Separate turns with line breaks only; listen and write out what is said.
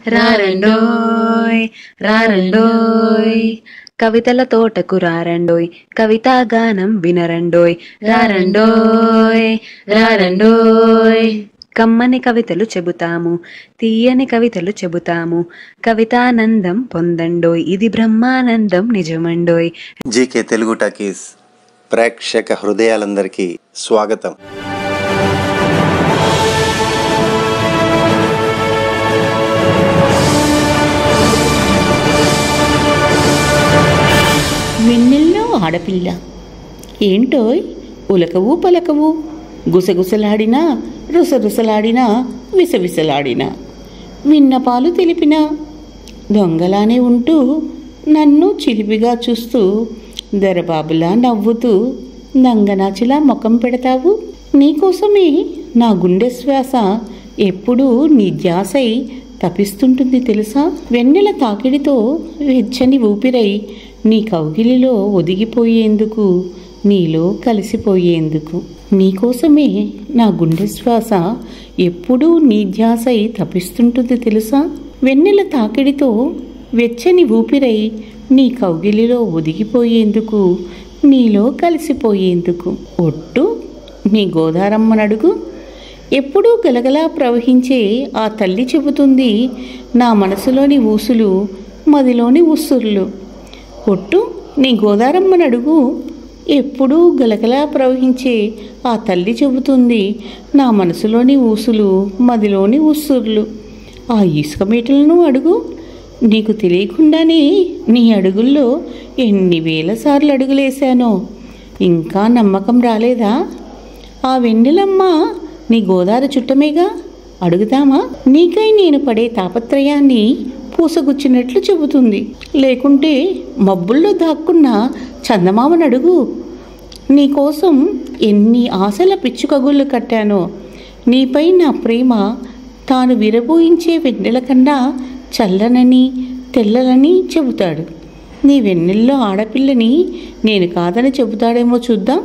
రారండోయ్ రారండోయ్ కవితల తోటకు రారండోయ్, కవితా గానం వినరండోయ్. రారండోయ్ రారండోయ్ కమ్మని కవితలు చెబుతాము, తీయని కవితలు చెబుతాము, కవితానందం పొందండోయ్, ఇది బ్రహ్మానందం నిజమండోయ్.
జీకే తెలుగు టాకీస్ ప్రేక్షక హృదయాలందరికీ స్వాగతం.
వెన్నెల్లో ఆడపిల్ల ఏంటోయ్, ఉలకవు పలకవు, గుసగుసలాడినా రుసరుసలాడినా విసవిసలాడినా, విన్నపాలు తెలిపినా దొంగలానే ఉంటూ నన్ను చిలిపిగా చూస్తూ దరబాబులా నవ్వుతూ నంగనాచిలా ముఖం పెడతావు. నీకోసమే నా గుండె శ్వాస ఎప్పుడూ నీ ధ్యాసై తపిస్తుంటుంది తెలుసా. వెన్నెల తాకిడితో వెచ్చని ఊపిరై నీ కౌగిలిలో ఒదిగిపోయేందుకు, నీలో కలిసిపోయేందుకు. నీకోసమే నా గుండె శ్వాస ఎప్పుడూ నీ ధ్యాసై తపిస్తుంటుంది తెలుసా. వెన్నెల తాకిడితో వెచ్చని ఊపిరై నీ కౌగిలిలో ఒదిగిపోయేందుకు, నీలో కలిసిపోయేందుకు. ఒట్టు నీ గోదారమ్మనడుగు, ఎప్పుడూ గలగలా ప్రవహించే ఆ తల్లి చెబుతుంది నా మనసులోని ఊసులు, మదిలోని ఉస్సుర్లు. ఒట్టు నీ గోదారమ్మనడుగు, ఎప్పుడూ గలగలా ప్రవహించే ఆ తల్లి చెబుతుంది నా మనసులోని ఊసులు, మదిలోని ఉస్సుర్లు. ఆ ఇసుక మేటలను అడుగు, నీకు తెలియకుండానే నీ అడుగుల్లో ఎన్ని వేల సార్లు అడుగులేశానో. ఇంకా నమ్మకం రాలేదా? ఆ వెన్నెలమ్మ నీ గోదార చుట్టమేగా, అడుగుతామా? నీకై నేను పడే తాపత్రయాన్ని పూసగుచ్చినట్లు చెబుతుంది. లేకుంటే మబ్బుల్లో దాక్కున్న చందమామను అడుగు, నీకోసం ఎన్ని ఆశల పిచ్చుకగుళ్ళు కట్టానో. నీపై నా ప్రేమ తాను విరబోయించే వెన్నెల కన్నా చల్లనని తెల్లలని చెబుతాడు. నీ వెన్నెల్లో ఆడపిల్లని నేను కాదని చెబుతాడేమో చూద్దాం.